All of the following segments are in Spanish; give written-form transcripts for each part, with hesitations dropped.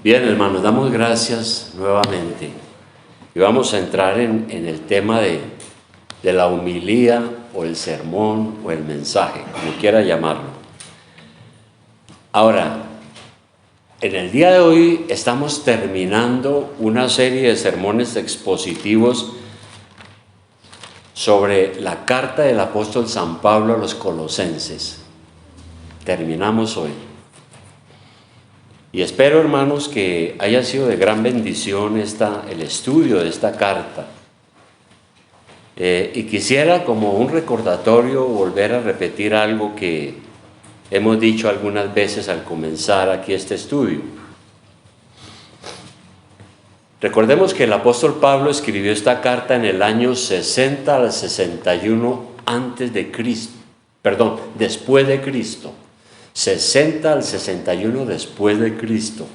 Bien, hermanos, damos gracias nuevamente y vamos a entrar en el tema de la homilía o el sermón o el mensaje, como quiera llamarlo. Ahora, en el día de hoy estamos terminando una serie de sermones expositivos sobre la carta del apóstol San Pablo a los Colosenses. Terminamos hoy. Y espero, hermanos, que haya sido de gran bendición el estudio de esta carta. Y quisiera, como un recordatorio, volver a repetir algo que hemos dicho algunas veces al comenzar aquí este estudio. Recordemos que el apóstol Pablo escribió esta carta en el año 60 al 61 después de Cristo. 60 al 61 después de Cristo.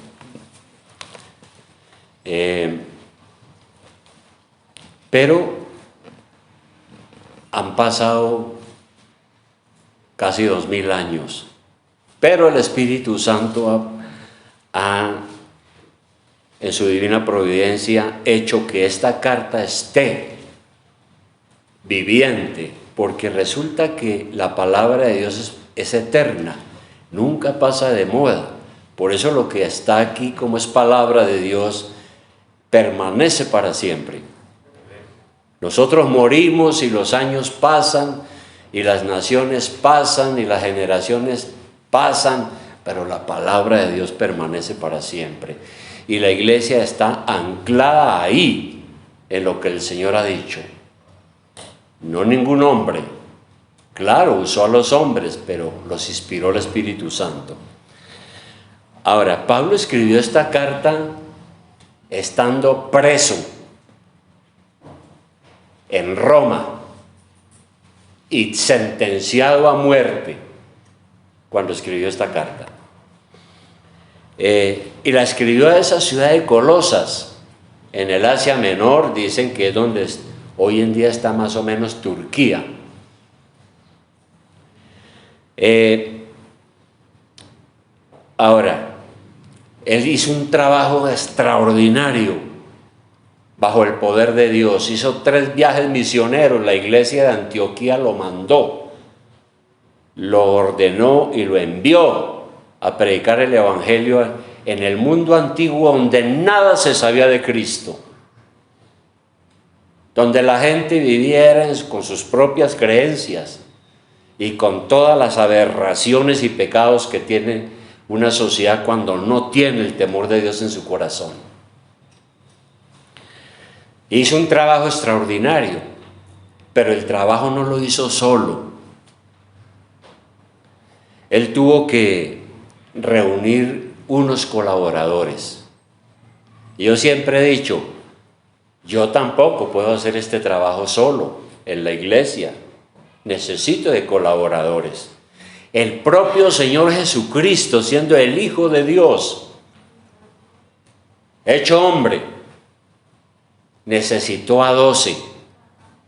Pero han pasado casi 2000 años. Pero el Espíritu Santo ha, en su divina providencia, hecho que esta carta esté viviente, porque resulta que la palabra de Dios es eterna. Nunca pasa de moda. Por eso lo que está aquí, como es palabra de Dios, permanece para siempre. Nosotros morimos y los años pasan y las naciones pasan y las generaciones pasan, pero la palabra de Dios permanece para siempre. Y la iglesia está anclada ahí, en lo que el Señor ha dicho. No ningún hombre. Claro, usó a los hombres, pero los inspiró el Espíritu Santo. Ahora, Pablo escribió esta carta estando preso en Roma y sentenciado a muerte cuando escribió esta carta. Y la escribió a esa ciudad de Colosas, en el Asia Menor, dicen que es donde hoy en día está más o menos Turquía. Ahora, él hizo un trabajo extraordinario bajo el poder de Dios. Hizo 3 viajes misioneros. La iglesia de Antioquía lo mandó, lo ordenó y lo envió a predicar el evangelio en el mundo antiguo, donde nada se sabía de Cristo, donde la gente viviera con sus propias creencias y con todas las aberraciones y pecados que tiene una sociedad cuando no tiene el temor de Dios en su corazón. Hizo un trabajo extraordinario, pero el trabajo no lo hizo solo. Él tuvo que reunir unos colaboradores. Yo siempre he dicho, yo tampoco puedo hacer este trabajo solo en la iglesia. Necesito de colaboradores. El propio Señor Jesucristo, siendo el Hijo de Dios, hecho hombre, necesitó a 12.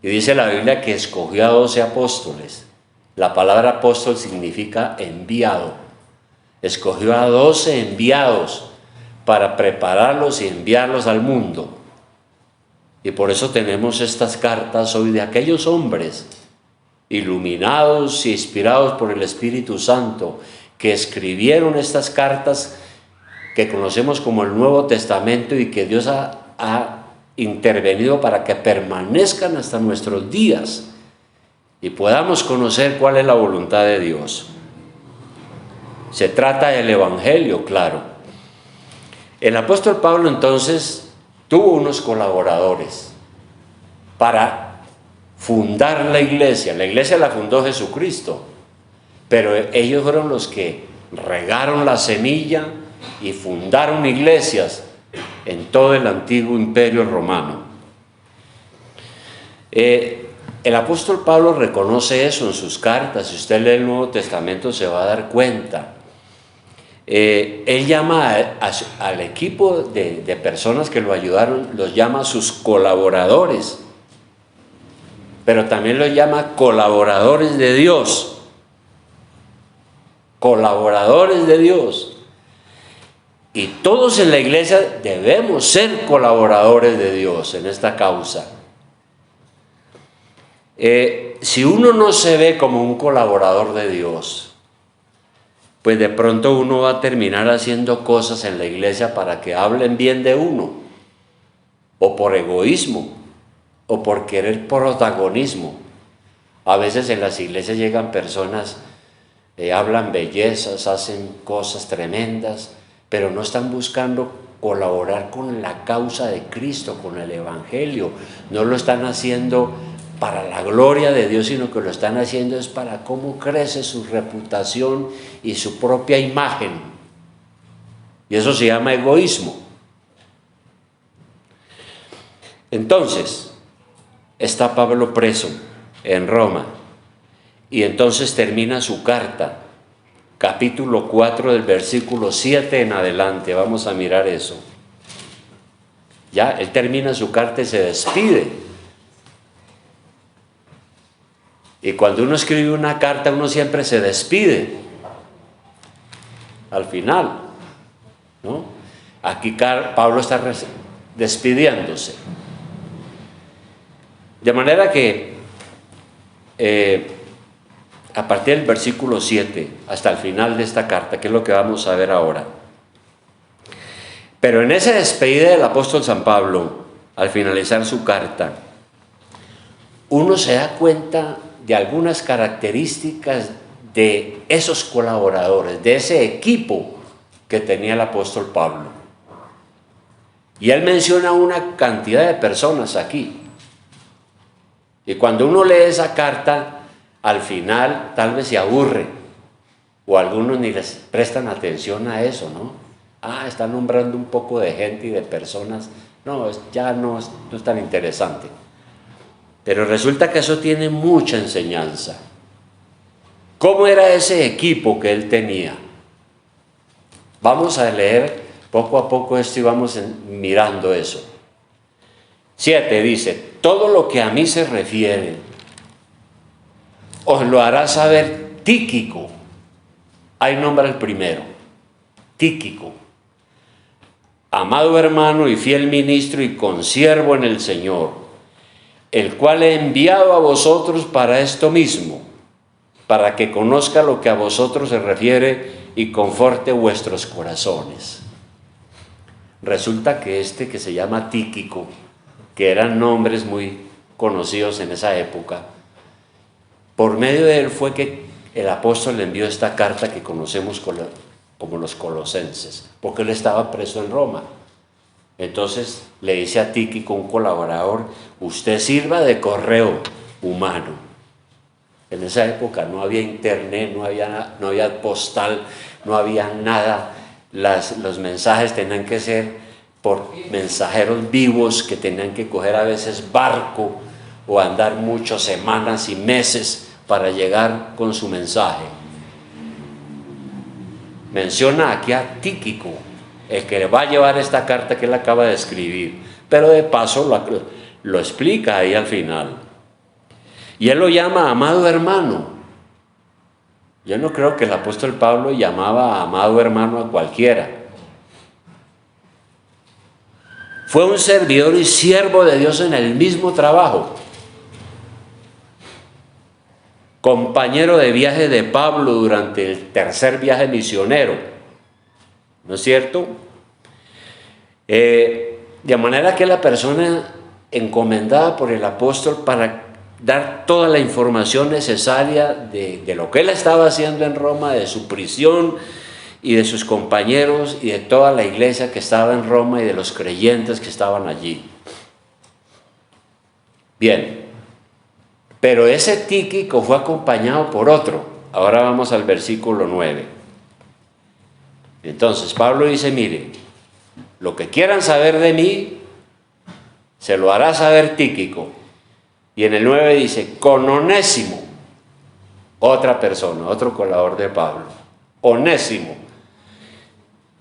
Y dice la Biblia que escogió a 12 apóstoles. La palabra apóstol significa enviado. Escogió a 12 enviados para prepararlos y enviarlos al mundo. Y por eso tenemos estas cartas hoy de aquellos hombres iluminados y inspirados por el Espíritu Santo, que escribieron estas cartas que conocemos como el Nuevo Testamento y que Dios ha intervenido para que permanezcan hasta nuestros días y podamos conocer cuál es la voluntad de Dios. Se trata del Evangelio, claro. El apóstol Pablo entonces tuvo unos colaboradores para fundar la iglesia. La iglesia la fundó Jesucristo, pero ellos fueron los que regaron la semilla y fundaron iglesias en todo el antiguo imperio romano. El apóstol Pablo reconoce eso en sus cartas. Si usted lee el Nuevo Testamento se va a dar cuenta. Él llama al equipo de personas que lo ayudaron, los llama sus colaboradores, pero también los llama colaboradores de Dios. Colaboradores de Dios. Y todos en la iglesia debemos ser colaboradores de Dios en esta causa. Si uno no se ve como un colaborador de Dios, pues de pronto uno va a terminar haciendo cosas en la iglesia para que hablen bien de uno, o por egoísmo, o por querer protagonismo. A veces en las iglesias llegan personas, hablan bellezas, hacen cosas tremendas, pero no están buscando colaborar con la causa de Cristo, con el Evangelio. No lo están haciendo para la gloria de Dios, sino que lo están haciendo es para cómo crece su reputación y su propia imagen. Y eso se llama egoísmo. Entonces, está Pablo preso en Roma, y entonces termina su carta, capítulo 4 del versículo 7 en adelante. Vamos a mirar eso. Ya, él termina su carta y se despide. Y cuando uno escribe una carta, uno siempre se despide al final, ¿no? Aquí Pablo está despidiéndose. De manera que a partir del versículo 7 hasta el final de esta carta, que es lo que vamos a ver ahora. Pero en esa despedida del apóstol San Pablo, al finalizar su carta, uno se da cuenta de algunas características de esos colaboradores, de ese equipo que tenía el apóstol Pablo. Y él menciona una cantidad de personas aquí. Y cuando uno lee esa carta, al final tal vez se aburre, o algunos ni les prestan atención a eso, ¿no? Está nombrando un poco de gente y de personas. No, ya no es tan interesante. Pero resulta que eso tiene mucha enseñanza. ¿Cómo era ese equipo que él tenía? Vamos a leer poco a poco esto y vamos mirando eso. 7 dice: todo lo que a mí se refiere, os lo hará saber Tíquico. Ahí nombra el primero, Tíquico, amado hermano y fiel ministro y consiervo en el Señor, el cual he enviado a vosotros para esto mismo, para que conozca lo que a vosotros se refiere y conforte vuestros corazones. Resulta que que se llama Tíquico, que eran nombres muy conocidos en esa época, por medio de él fue que el apóstol le envió esta carta que conocemos como los Colosenses, porque él estaba preso en Roma. Entonces le dice a Tíquico, un colaborador: usted sirva de correo humano. En esa época no había internet, no había postal, no había nada. Los mensajes tenían que ser por mensajeros vivos que tenían que coger a veces barco o andar muchas semanas y meses para llegar con su mensaje. Menciona aquí a Tíquico, el que le va a llevar esta carta que él acaba de escribir, pero de paso lo explica ahí al final. Y él lo llama amado hermano. Yo no creo que el apóstol Pablo llamaba amado hermano a cualquiera. Fue un servidor y siervo de Dios en el mismo trabajo. Compañero de viaje de Pablo durante el tercer viaje misionero. ¿No es cierto? De manera que la persona encomendada por el apóstol para dar toda la información necesaria de lo que él estaba haciendo en Roma, de su prisión y de sus compañeros y de toda la iglesia que estaba en Roma y de los creyentes que estaban allí. Bien, pero ese Tíquico fue acompañado por otro. Ahora vamos al versículo 9. Entonces Pablo dice: mire, lo que quieran saber de mí, se lo hará saber Tíquico. Y en el 9 dice: con Onésimo, otra persona, otro colaborador de Pablo, Onésimo.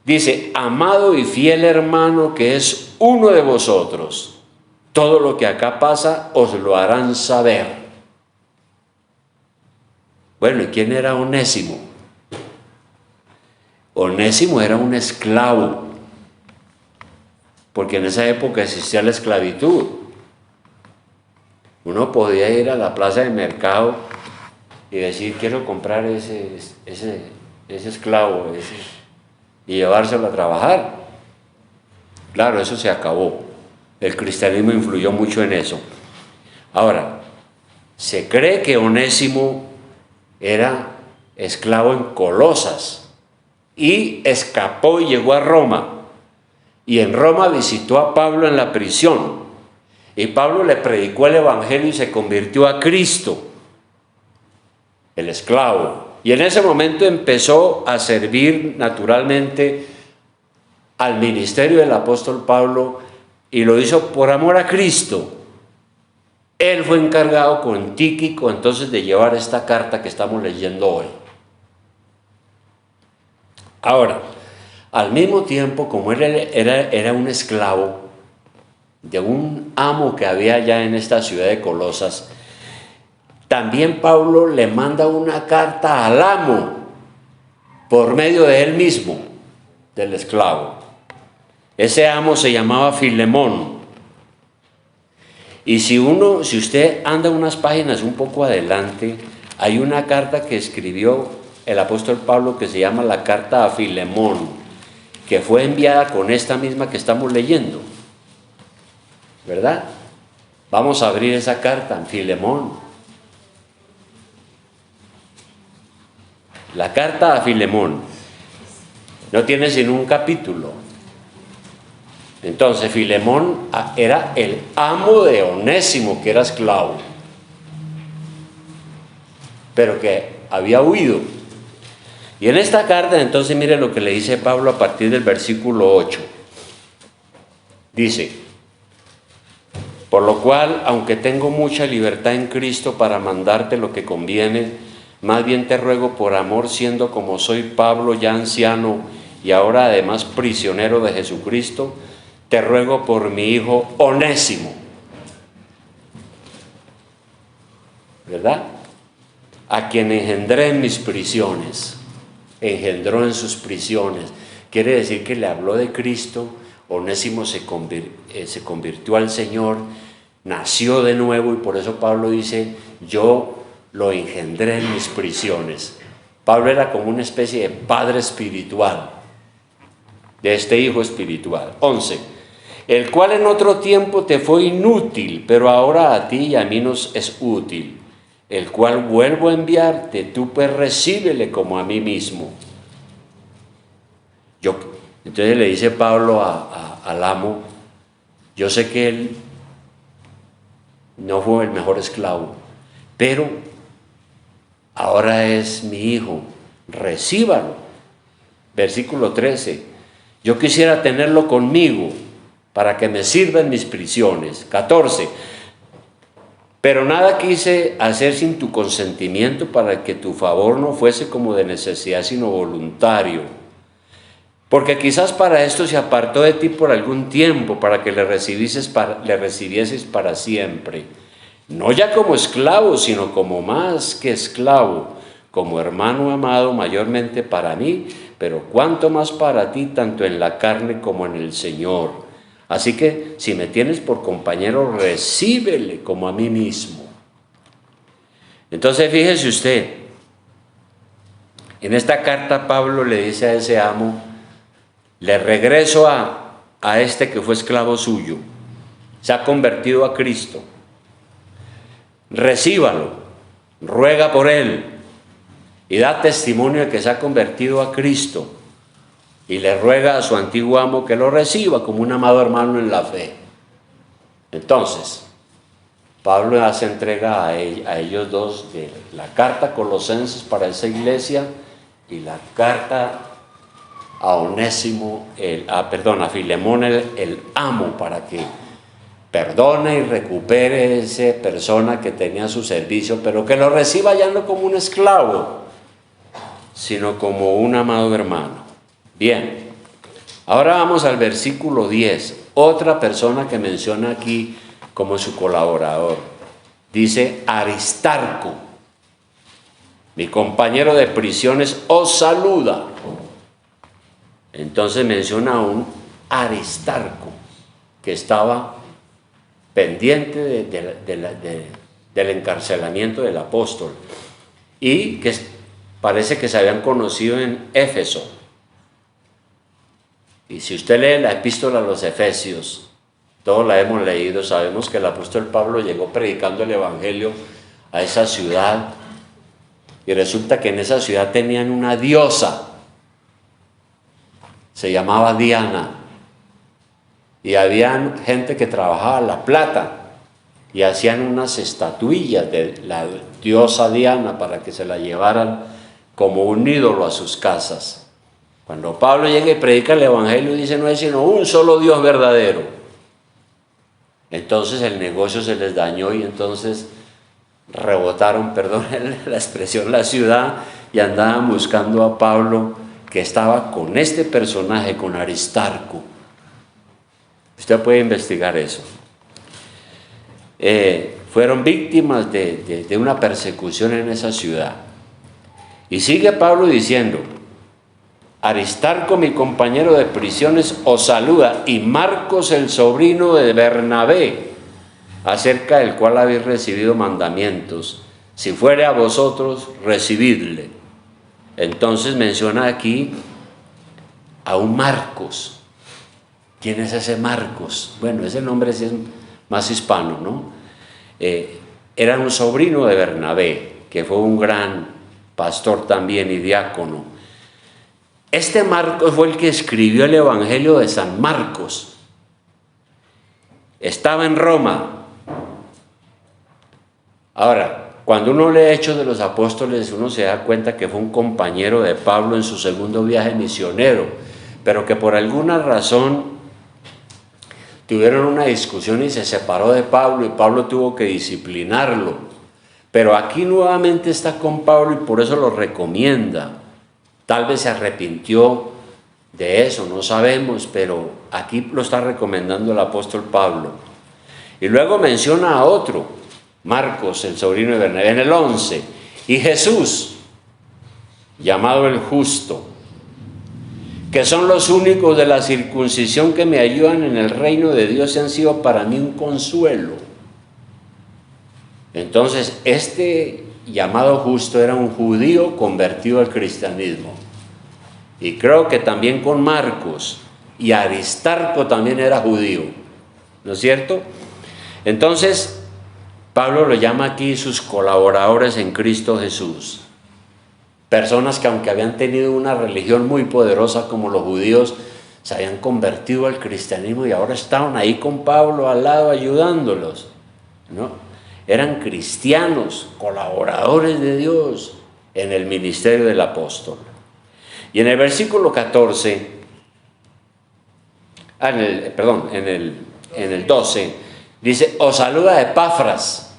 Dice: amado y fiel hermano que es uno de vosotros, todo lo que acá pasa os lo harán saber. Bueno, ¿y quién era Onésimo? Onésimo era un esclavo porque en esa época existía la esclavitud. Uno podía ir a la plaza de mercado y decir, quiero comprar ese esclavo y llevárselo a trabajar. Claro, eso se acabó. El cristianismo influyó mucho en eso. Ahora, se cree que Onésimo era esclavo en Colosas y escapó y llegó a Roma. Y en Roma visitó a Pablo en la prisión. Y Pablo le predicó el evangelio y se convirtió a Cristo, el esclavo. Y en ese momento empezó a servir naturalmente al ministerio del apóstol Pablo y lo hizo por amor a Cristo. Él fue encargado con Tíquico entonces de llevar esta carta que estamos leyendo hoy. Ahora, al mismo tiempo, como él era un esclavo de un amo que había allá en esta ciudad de Colosas, también Pablo le manda una carta al amo por medio de él mismo, del esclavo. Ese amo se llamaba Filemón. Y si usted anda unas páginas un poco adelante, hay una carta que escribió el apóstol Pablo que se llama la carta a Filemón, que fue enviada con esta misma que estamos leyendo, ¿verdad? Vamos a abrir esa carta en Filemón. La carta a Filemón no tiene sino un capítulo. Entonces Filemón era el amo de Onésimo, que era esclavo, pero que había huido. Y en esta carta entonces mire lo que le dice Pablo a partir del versículo 8. Dice: por lo cual, aunque tengo mucha libertad en Cristo para mandarte lo que conviene, más bien te ruego por amor, siendo como soy Pablo ya anciano y ahora además prisionero de Jesucristo, te ruego por mi hijo Onésimo. ¿Verdad? A quien engendré en mis prisiones. Engendró en sus prisiones. Quiere decir que le habló de Cristo. Onésimo se convirtió al Señor, nació de nuevo, y por eso Pablo dice, yo lo engendré en mis prisiones. Pablo era como una especie de padre espiritual de este hijo espiritual. 11. El cual en otro tiempo te fue inútil, pero ahora a ti y a mí nos es útil. El cual vuelvo a enviarte, tú pues recíbele como a mí mismo. Entonces le dice Pablo al amo, yo sé que él no fue el mejor esclavo, pero ahora es mi hijo, recíbalo. Versículo 13, yo quisiera tenerlo conmigo para que me sirva en mis prisiones. 14, pero nada quise hacer sin tu consentimiento, para que tu favor no fuese como de necesidad, sino voluntario. Porque quizás para esto se apartó de ti por algún tiempo, para que le recibieses para siempre. No ya como esclavo, sino como más que esclavo, como hermano amado mayormente para mí, pero cuanto más para ti, tanto en la carne como en el Señor. Así que si me tienes por compañero, recíbele como a mí mismo. Entonces fíjese usted, en esta carta Pablo le dice a ese amo, le regreso a este que fue esclavo suyo, se ha convertido a Cristo, recíbalo, ruega por él y da testimonio de que se ha convertido a Cristo, y le ruega a su antiguo amo que lo reciba como un amado hermano en la fe. Entonces Pablo hace entrega a ellos dos de la carta a Colosenses para esa iglesia y la carta a Onésimo, a Filemón el amo, para que perdone y recupere esa persona que tenía su servicio, pero que lo reciba ya no como un esclavo, sino como un amado hermano. Bien, ahora vamos al versículo 10, otra persona que menciona aquí como su colaborador. Dice: Aristarco, mi compañero de prisiones, os saluda. Entonces menciona a un Aristarco. que estaba pendiente del encarcelamiento del apóstol y que parece que se habían conocido en Éfeso. Y si usted lee la epístola a los Efesios, todos la hemos leído, sabemos que el apóstol Pablo llegó predicando el evangelio a esa ciudad y resulta que en esa ciudad tenían una diosa, se llamaba Diana, y había gente que trabajaba la plata y hacían unas estatuillas de la diosa Diana para que se la llevaran como un ídolo a sus casas. Cuando Pablo llega y predica el evangelio, dice: no hay sino un solo Dios verdadero. Entonces el negocio se les dañó y entonces rebotaron, perdón la expresión, la ciudad, y andaban buscando a Pablo, que estaba con este personaje, con Aristarco. Usted puede investigar eso. Fueron víctimas de una persecución en esa ciudad. Y sigue Pablo diciendo: Aristarco, mi compañero de prisiones, os saluda, y Marcos, el sobrino de Bernabé, acerca del cual habéis recibido mandamientos. Si fuere a vosotros, recibidle. Entonces menciona aquí a un Marcos. ¿Quién es ese Marcos? Bueno, ese nombre sí es más hispano, ¿no? Era un sobrino de Bernabé, que fue un gran pastor también y diácono. Este Marcos fue el que escribió el Evangelio de San Marcos. Estaba en Roma. Ahora, cuando uno lee Hechos de los Apóstoles, uno se da cuenta que fue un compañero de Pablo en su segundo viaje misionero, pero que por alguna razón tuvieron una discusión y se separó de Pablo, y Pablo tuvo que disciplinarlo. Pero aquí nuevamente está con Pablo y por eso lo recomienda. Tal vez se arrepintió de eso, no sabemos, pero aquí lo está recomendando el apóstol Pablo. Y luego menciona a otro, Marcos, el sobrino de Bernabé, en el 11, y Jesús, llamado el Justo, que son los únicos de la circuncisión que me ayudan en el reino de Dios y han sido para mí un consuelo. Entonces, este llamado Justo era un judío convertido al cristianismo. Y creo que también con Marcos, y Aristarco también era judío, ¿no es cierto? Entonces, Pablo lo llama aquí sus colaboradores en Cristo Jesús. Personas que, aunque habían tenido una religión muy poderosa como los judíos, se habían convertido al cristianismo y ahora estaban ahí con Pablo al lado ayudándolos, ¿no? Eran cristianos, colaboradores de Dios en el ministerio del apóstol. Y en el versículo 14, en el 12, dice: os saluda Epafras,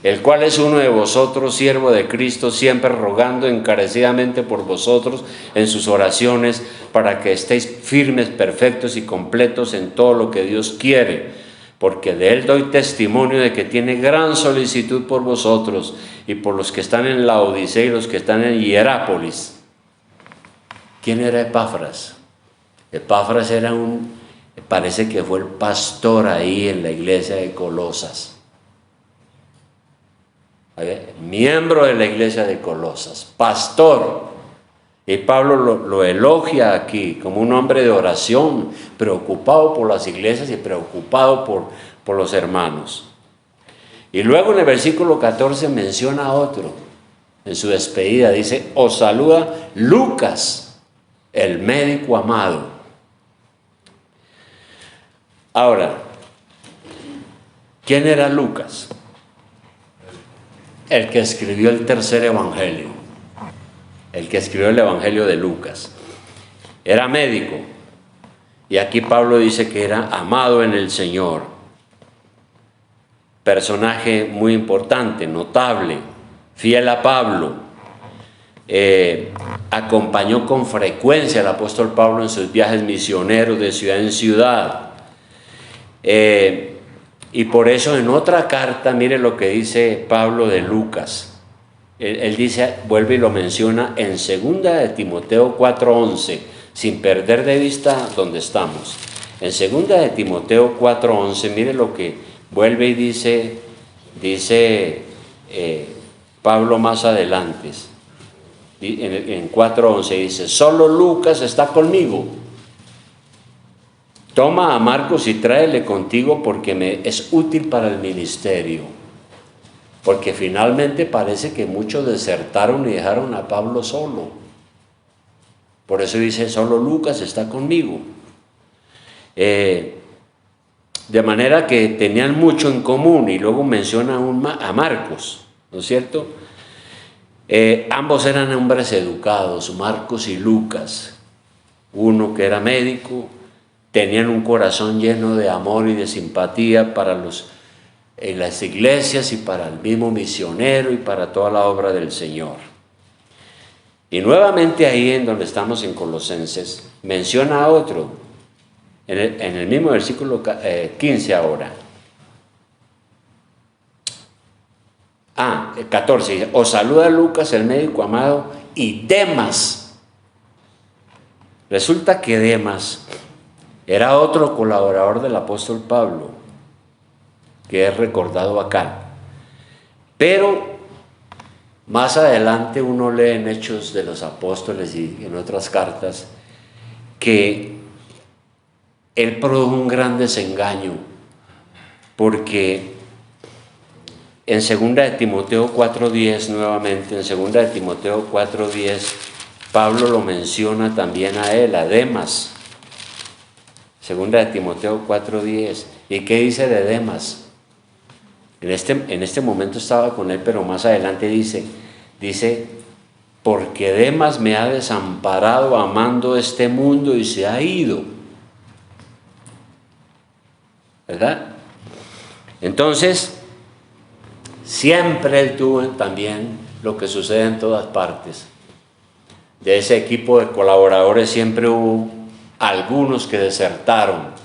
el cual es uno de vosotros, siervo de Cristo, siempre rogando encarecidamente por vosotros en sus oraciones, para que estéis firmes, perfectos y completos en todo lo que Dios quiere, porque de él doy testimonio de que tiene gran solicitud por vosotros y por los que están en Laodicea y los que están en Hierápolis. ¿Quién era Epafras? Epafras era parece que fue el pastor ahí en la iglesia de Colosas. Miembro de la iglesia de Colosas, pastor. Y Pablo lo elogia aquí como un hombre de oración, preocupado por las iglesias y preocupado por los hermanos. Y luego en el versículo 14 menciona a otro, en su despedida, dice: os saluda Lucas, el médico amado. Ahora, ¿quién era Lucas? El que escribió el tercer evangelio, el que escribió el evangelio de Lucas. Era médico, y aquí Pablo dice que era amado en el Señor. Personaje muy importante, notable, fiel a Pablo. Acompañó con frecuencia al apóstol Pablo en sus viajes misioneros de ciudad en ciudad. Y por eso en otra carta, mire lo que dice Pablo de Lucas. Él dice, vuelve y lo menciona en 2 de Timoteo 4:11, sin perder de vista donde estamos. En 2 de Timoteo 4:11, mire lo que vuelve y dice Pablo más adelante. En 4:11 dice: solo Lucas está conmigo. Toma a Marcos y tráele contigo porque me es útil para el ministerio. Porque finalmente parece que muchos desertaron y dejaron a Pablo solo. Por eso dice: solo Lucas está conmigo. De manera que tenían mucho en común, y luego menciona a Marcos, ¿no es cierto? Ambos eran hombres educados, Marcos y Lucas. Uno que era médico, tenían un corazón lleno de amor y de simpatía para las iglesias y para el mismo misionero y para toda la obra del Señor. Y nuevamente ahí en donde estamos en Colosenses, menciona a otro, en el mismo versículo 15 ahora. 14, dice: os saluda Lucas, el médico amado, y Demas. Resulta que Demas era otro colaborador del apóstol Pablo, que es recordado acá. Pero más adelante uno lee en Hechos de los Apóstoles y en otras cartas que él produjo un gran desengaño, porque en 2 de Timoteo 4:10, nuevamente, en 2 de Timoteo 4:10, Pablo lo menciona también a él, a Demas. 2 de Timoteo 4:10. ¿Y qué dice de Demas? En este momento estaba con él, pero más adelante dice, porque Demas me ha desamparado amando este mundo y se ha ido. ¿Verdad? Entonces, siempre él tuvo también lo que sucede en todas partes. De ese equipo de colaboradores siempre hubo algunos que desertaron.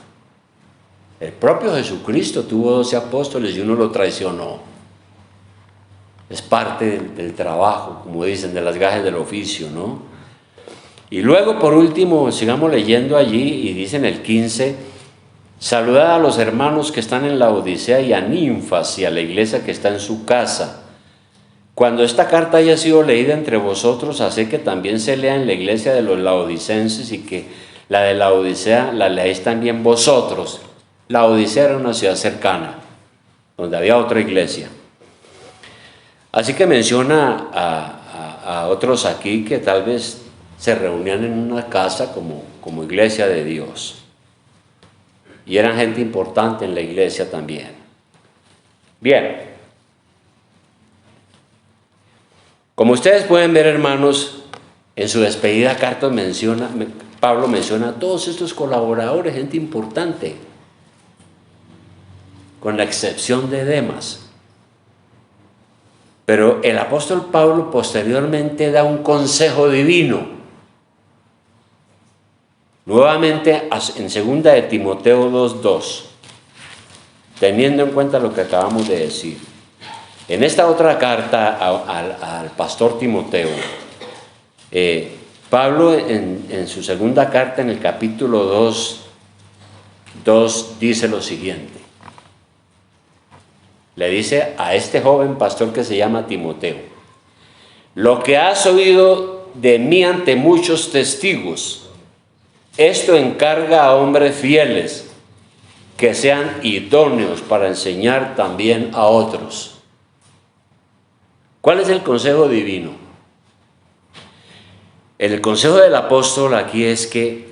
El propio Jesucristo tuvo 12 apóstoles y uno lo traicionó. Es parte del trabajo, como dicen, de las gajes del oficio, ¿no? Y luego, por último, sigamos leyendo allí, y dice en el 15, saludad a los hermanos que están en la Odisea y a Ninfas y a la iglesia que está en su casa. Cuando esta carta haya sido leída entre vosotros, haced que también se lea en la iglesia de los laodicenses, y que la de la Odisea la leáis también vosotros. La Odisea era una ciudad cercana, donde había otra iglesia. Así que menciona a otros aquí que tal vez se reunían en una casa como iglesia de Dios. Y eran gente importante en la iglesia también. Bien. Como ustedes pueden ver, hermanos, en su despedida carta Pablo menciona a todos estos colaboradores, gente importante, con la excepción de Demas. Pero el apóstol Pablo posteriormente da un consejo divino. Nuevamente en 2 de Timoteo 2:2, teniendo en cuenta lo que acabamos de decir. En esta otra carta al pastor Timoteo, Pablo en su segunda carta, en el capítulo 2, dice lo siguiente. Le dice a este joven pastor que se llama Timoteo: lo que has oído de mí ante muchos testigos, esto encarga a hombres fieles que sean idóneos para enseñar también a otros. ¿Cuál es el consejo divino? El consejo del apóstol aquí es que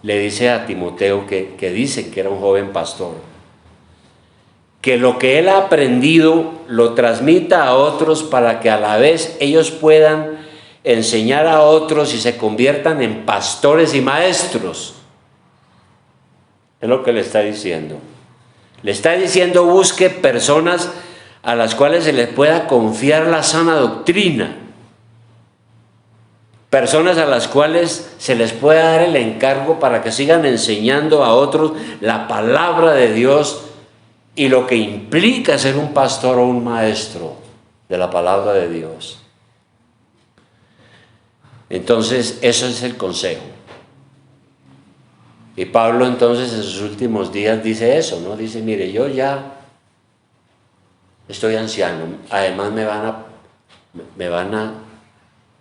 le dice a Timoteo, que dicen que era un joven pastor, que lo que él ha aprendido lo transmita a otros para que a la vez ellos puedan enseñar a otros y se conviertan en pastores y maestros. Es lo que le está diciendo. Le está diciendo: busque personas a las cuales se les pueda confiar la sana doctrina. Personas a las cuales se les pueda dar el encargo para que sigan enseñando a otros la palabra de Dios y lo que implica ser un pastor o un maestro de la palabra de Dios. Entonces, eso es el consejo. Y Pablo entonces en sus últimos días dice eso, ¿no? Dice, mire, yo ya estoy anciano, además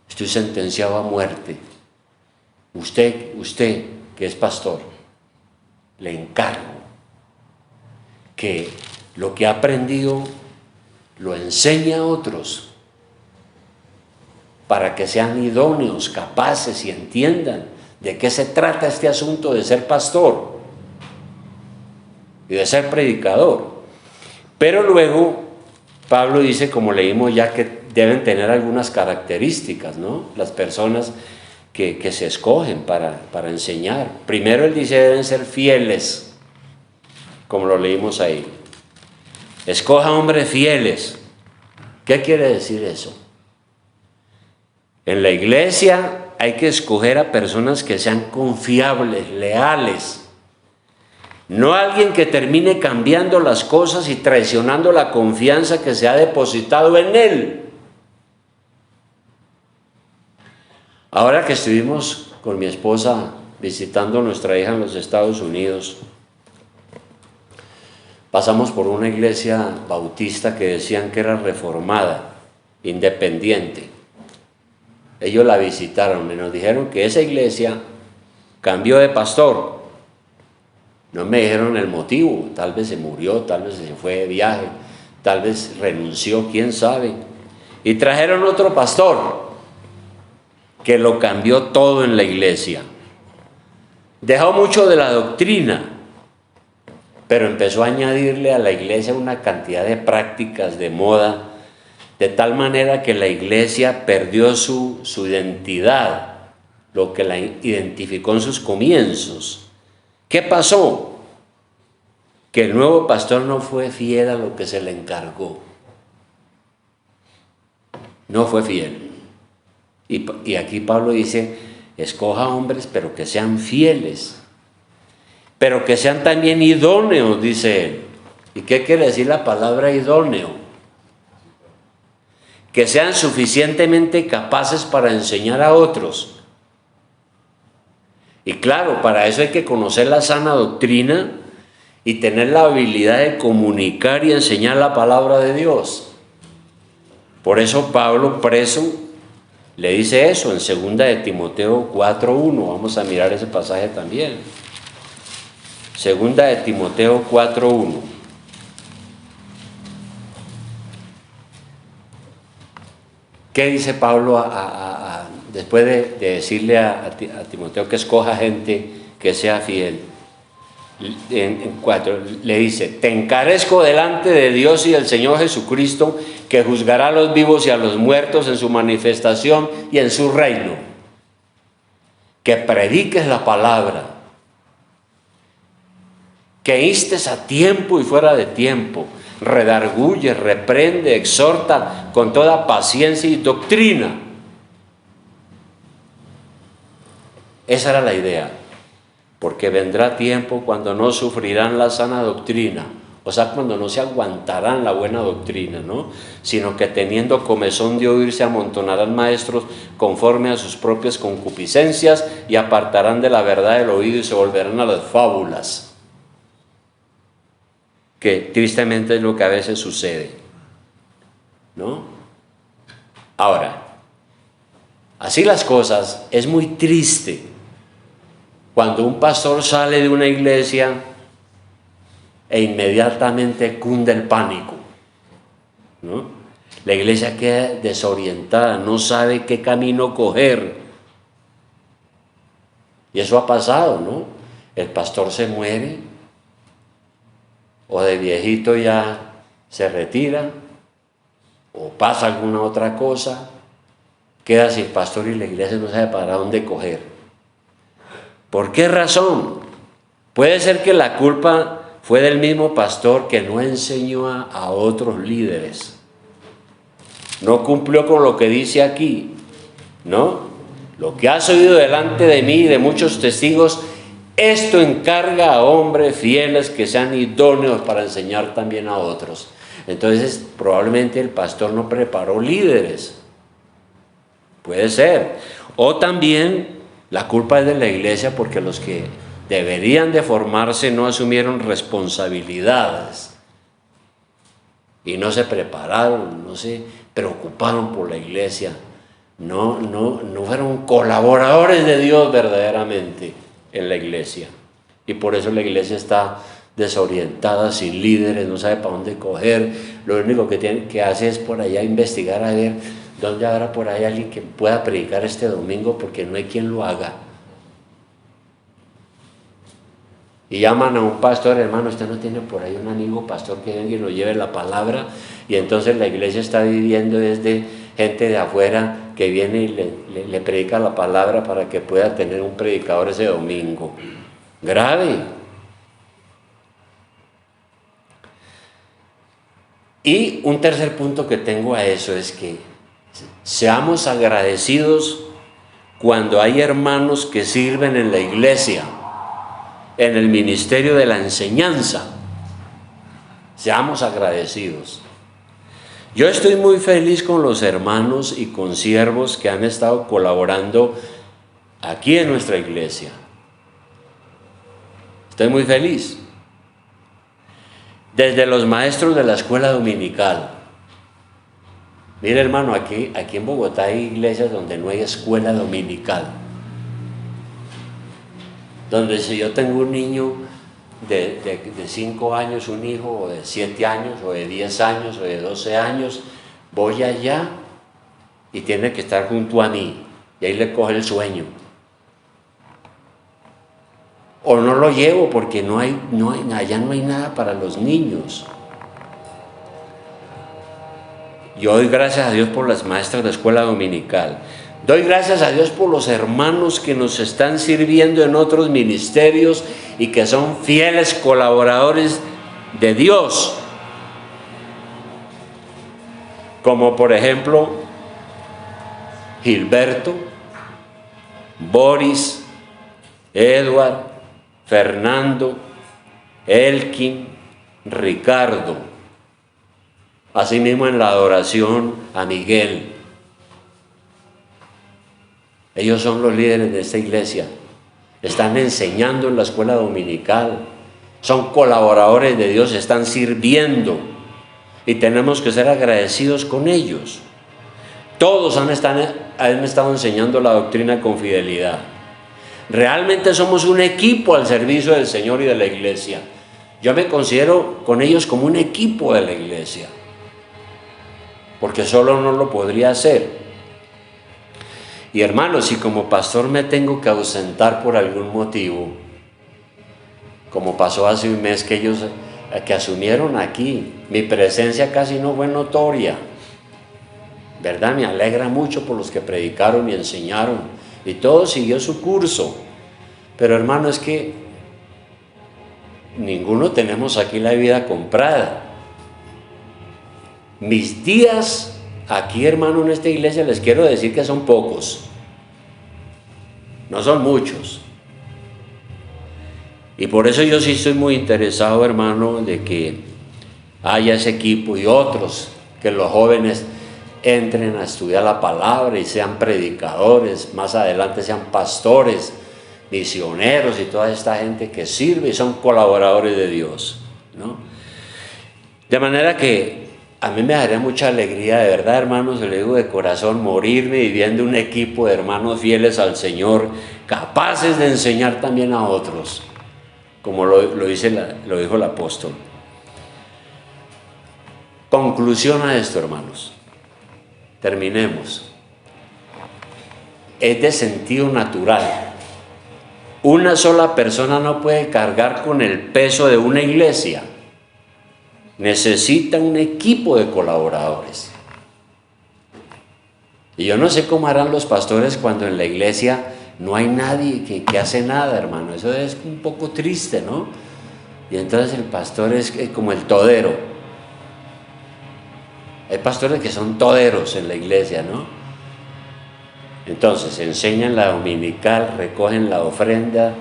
estoy sentenciado a muerte. Usted que es pastor, le encargo que lo que ha aprendido lo enseñe a otros para que sean idóneos, capaces y entiendan de qué se trata este asunto de ser pastor y de ser predicador. Pero luego Pablo dice, como leímos ya, que deben tener algunas características, ¿no? Las personas que se escogen para enseñar. Primero él dice, deben ser fieles, como lo leímos ahí. Escoja hombres fieles. ¿Qué quiere decir eso? En la iglesia hay que escoger a personas que sean confiables, leales. No alguien que termine cambiando las cosas y traicionando la confianza que se ha depositado en él. Ahora que estuvimos con mi esposa visitando a nuestra hija en los Estados Unidos, pasamos por una iglesia bautista que decían que era reformada, independiente. Ellos la visitaron y nos dijeron que esa iglesia cambió de pastor. No me dijeron el motivo, tal vez se murió, tal vez se fue de viaje, tal vez renunció, quién sabe. Y trajeron otro pastor que lo cambió todo en la iglesia. Dejó mucho de la doctrina, pero empezó a añadirle a la iglesia una cantidad de prácticas de moda, de tal manera que la iglesia perdió su identidad, lo que la identificó en sus comienzos. ¿Qué pasó? Que el nuevo pastor no fue fiel a lo que se le encargó. No fue fiel. Y aquí Pablo dice, escoja hombres, pero que sean fieles, pero que sean también idóneos, dice él. ¿Y qué quiere decir la palabra idóneo? Que sean suficientemente capaces para enseñar a otros. Y claro, para eso hay que conocer la sana doctrina y tener la habilidad de comunicar y enseñar la palabra de Dios. Por eso Pablo, preso, le dice eso en 2 de Timoteo 4:1. Vamos a mirar ese pasaje también. 2 de Timoteo 4:1. ¿Qué dice Pablo después de decirle a Timoteo que escoja gente que sea fiel? En 4 le dice, te encarezco delante de Dios y del Señor Jesucristo, que juzgará a los vivos y a los muertos en su manifestación y en su reino, que prediques la palabra, que instes a tiempo y fuera de tiempo, redarguye, reprende, exhorta con toda paciencia y doctrina. Esa era la idea. Porque vendrá tiempo cuando no sufrirán la sana doctrina, o sea, cuando no se aguantarán la buena doctrina, ¿no? Sino que teniendo comezón de oír se amontonarán maestros conforme a sus propias concupiscencias y apartarán de la verdad el oído y se volverán a las fábulas. Que tristemente es lo que a veces sucede, ¿no? Ahora, así las cosas, es muy triste cuando un pastor sale de una iglesia e inmediatamente cunde el pánico, ¿no? La iglesia queda desorientada, no sabe qué camino coger. Y eso ha pasado, ¿no? El pastor se muere, o de viejito ya se retira, o pasa alguna otra cosa, queda sin pastor y la iglesia no sabe para dónde coger. ¿Por qué razón? Puede ser que la culpa fue del mismo pastor que no enseñó a otros líderes. No cumplió con lo que dice aquí, ¿no? Lo que has oído delante de mí y de muchos testigos, esto encarga a hombres fieles que sean idóneos para enseñar también a otros. Entonces, probablemente el pastor no preparó líderes. Puede ser. O también la culpa es de la iglesia porque los que deberían de formarse, no asumieron responsabilidades y no se prepararon, no se preocuparon por la iglesia, no fueron colaboradores de Dios verdaderamente en la iglesia. Y por eso la iglesia está desorientada, sin líderes, no sabe para dónde coger. Lo único que hace es por allá investigar a ver dónde habrá por ahí alguien que pueda predicar este domingo, porque no hay quien lo haga. Y llaman a un pastor: hermano, usted no tiene por ahí un amigo pastor que venga y nos lleve la palabra. Y entonces la iglesia está viviendo desde gente de afuera que viene y le predica la palabra para que pueda tener un predicador ese domingo. Grave. Y un tercer punto que tengo a eso es que seamos agradecidos cuando hay hermanos que sirven en la iglesia, en el ministerio de la enseñanza. Seamos agradecidos. Yo estoy muy feliz con los hermanos y con siervos que han estado colaborando aquí en nuestra iglesia. Estoy muy feliz. Desde los maestros de la escuela dominical. Mire, hermano, aquí en Bogotá hay iglesias donde no hay escuela dominical. Donde si yo tengo un niño de 5 años, un hijo, o de 7 años, o de 10 años, o de 12 años, voy allá y tiene que estar junto a mí, y ahí le coge el sueño. O no lo llevo porque allá no hay nada para los niños. Yo doy gracias a Dios por las maestras de escuela dominical. Doy gracias a Dios por los hermanos que nos están sirviendo en otros ministerios y que son fieles colaboradores de Dios. Como por ejemplo Gilberto, Boris, Edward, Fernando, Elkin, Ricardo. Asimismo en la adoración a Miguel. Ellos son los líderes de esta iglesia. Están enseñando en la escuela dominical. Son colaboradores de Dios, están sirviendo. Y tenemos que ser agradecidos con ellos. Todos han estado enseñando la doctrina con fidelidad. Realmente somos un equipo al servicio del Señor y de la iglesia. Yo me considero con ellos como un equipo de la iglesia, porque solo no lo podría hacer. Y hermanos, si como pastor me tengo que ausentar por algún motivo, como pasó hace un mes que ellos que asumieron aquí, mi presencia casi no fue notoria, ¿verdad? Me alegra mucho por los que predicaron y enseñaron, y todo siguió su curso. Pero hermano, es que ninguno tenemos aquí la vida comprada. Mis días aquí, hermano, en esta iglesia, les quiero decir que son pocos. No son muchos. Y por eso yo sí estoy muy interesado, hermano, de que haya ese equipo y otros, que los jóvenes entren a estudiar la palabra y sean predicadores, más adelante sean pastores, misioneros y toda esta gente que sirve y son colaboradores de Dios, ¿no? De manera que a mí me daría mucha alegría, de verdad, hermanos, le digo de corazón, morirme viviendo un equipo de hermanos fieles al Señor, capaces de enseñar también a otros, como lo dijo el apóstol. Conclusión a esto, hermanos. Terminemos. Es de sentido natural. Una sola persona no puede cargar con el peso de una iglesia. Necesita un equipo de colaboradores. Y yo no sé cómo harán los pastores cuando en la iglesia no hay nadie que hace nada, hermano. Eso es un poco triste, ¿no? Y entonces el pastor es como el todero. Hay pastores que son toderos en la iglesia, ¿no? Entonces enseñan la dominical, recogen la ofrenda.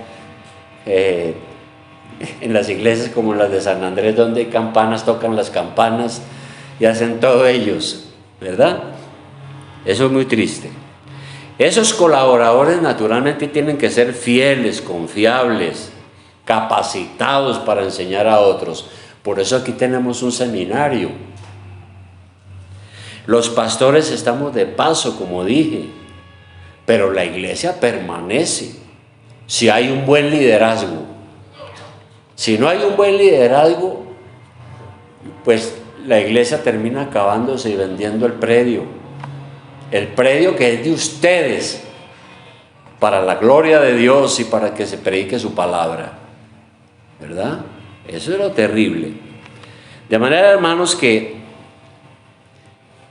En las iglesias como las de San Andrés, donde hay campanas, tocan las campanas y hacen todo ellos, ¿verdad? Eso es muy triste. Esos colaboradores naturalmente tienen que ser fieles, confiables, capacitados para enseñar a otros. Por eso aquí tenemos un seminario. Los pastores estamos de paso, como dije, pero la iglesia permanece si hay un buen liderazgo. Si no hay un buen liderazgo, pues la iglesia termina acabándose y vendiendo el predio que es de ustedes, para la gloria de Dios y para que se predique su palabra, ¿verdad? Eso es lo terrible. De manera, hermanos, que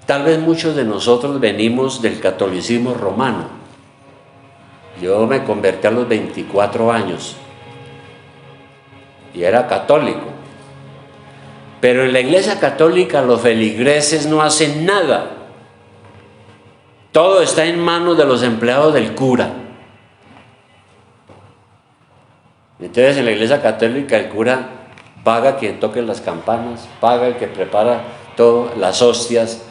tal vez muchos de nosotros venimos del catolicismo romano. Yo me convertí a los 24 años y era católico. Pero en la iglesia católica los feligreses no hacen nada. Todo está en manos de los empleados del cura. Entonces en la iglesia católica el cura paga quien toque las campanas, paga el que prepara todo, las hostias,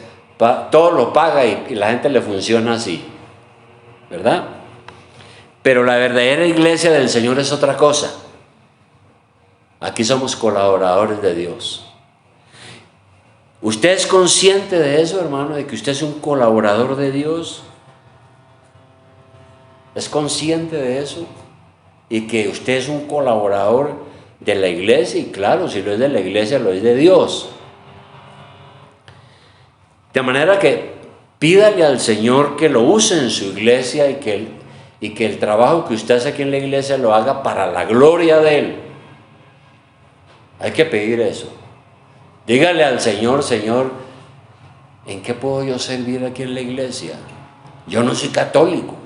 todo lo paga y la gente le funciona así, ¿verdad? Pero la verdadera iglesia del Señor es otra cosa. Aquí somos colaboradores de Dios. ¿Usted es consciente de eso, hermano, de que usted es un colaborador de Dios? ¿Es consciente de eso? Y que usted es un colaborador de la iglesia, y claro, si lo es de la iglesia, lo es de Dios. De manera que pídale al Señor que lo use en su iglesia y que el trabajo que usted hace aquí en la iglesia lo haga para la gloria de Él. Hay que pedir eso. Dígale al Señor: Señor, ¿en qué puedo yo servir aquí en la iglesia? Yo no soy católico.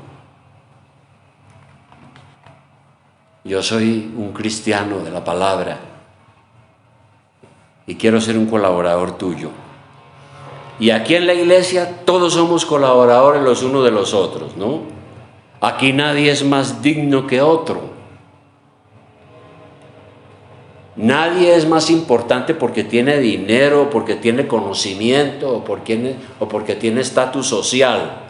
Yo soy un cristiano de la palabra y quiero ser un colaborador tuyo. Y aquí en la iglesia todos somos colaboradores los unos de los otros, ¿no? Aquí nadie es más digno que otro. Nadie es más importante porque tiene dinero, porque tiene conocimiento o porque tiene estatus social.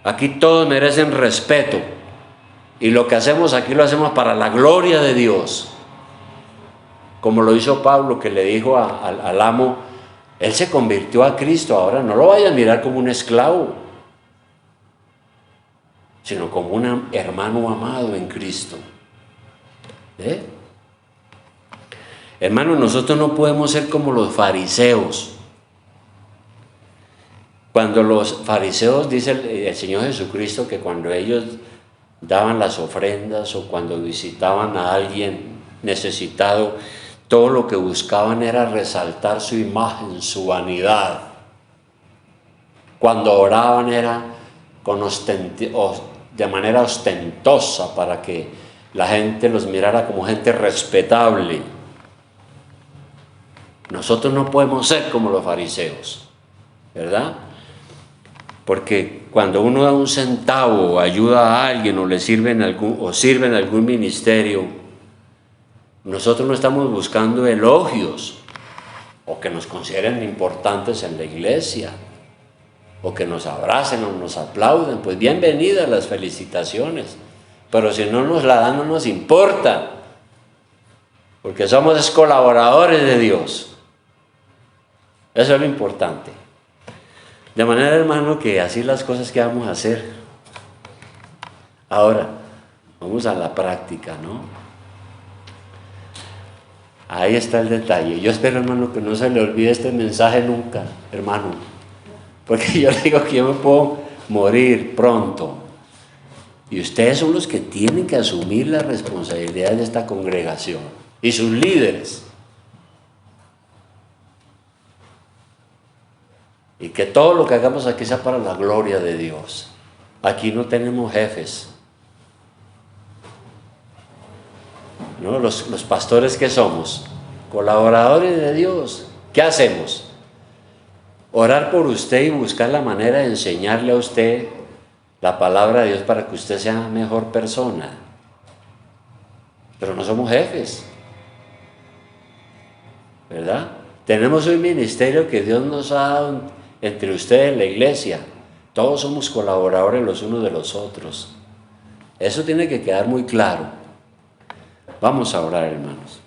Aquí todos merecen respeto. Y lo que hacemos aquí lo hacemos para la gloria de Dios. Como lo hizo Pablo, que le dijo al amo: él se convirtió a Cristo, ahora no lo vaya a mirar como un esclavo, sino como un hermano amado en Cristo. Hermanos, nosotros no podemos ser como los fariseos. Cuando los fariseos, dice el Señor Jesucristo, que cuando ellos daban las ofrendas o cuando visitaban a alguien necesitado, todo lo que buscaban era resaltar su imagen, su vanidad. Cuando oraban era de manera ostentosa para que la gente los mirara como gente respetable. Nosotros no podemos ser como los fariseos, ¿verdad? Porque cuando uno da un centavo o ayuda a alguien o sirve en algún ministerio, nosotros no estamos buscando elogios o que nos consideren importantes en la iglesia o que nos abracen o nos aplauden. Pues bienvenidas las felicitaciones, pero si no nos la dan no nos importa, porque somos colaboradores de Dios. Eso es lo importante. De manera, hermano, que así las cosas que vamos a hacer. Ahora, vamos a la práctica, ¿no? Ahí está el detalle. Yo espero, hermano, que no se le olvide este mensaje nunca, hermano. Porque yo digo que yo me puedo morir pronto. Y ustedes son los que tienen que asumir la responsabilidad de esta congregación. Y sus líderes. Y que todo lo que hagamos aquí sea para la gloria de Dios. Aquí no tenemos jefes. ¿No? Los pastores que somos, colaboradores de Dios. ¿Qué hacemos? Orar por usted y buscar la manera de enseñarle a usted la palabra de Dios para que usted sea mejor persona. Pero no somos jefes, ¿verdad? Tenemos un ministerio que Dios nos ha dado entre ustedes, la iglesia. Todos somos colaboradores los unos de los otros. Eso tiene que quedar muy claro. Vamos a orar, hermanos.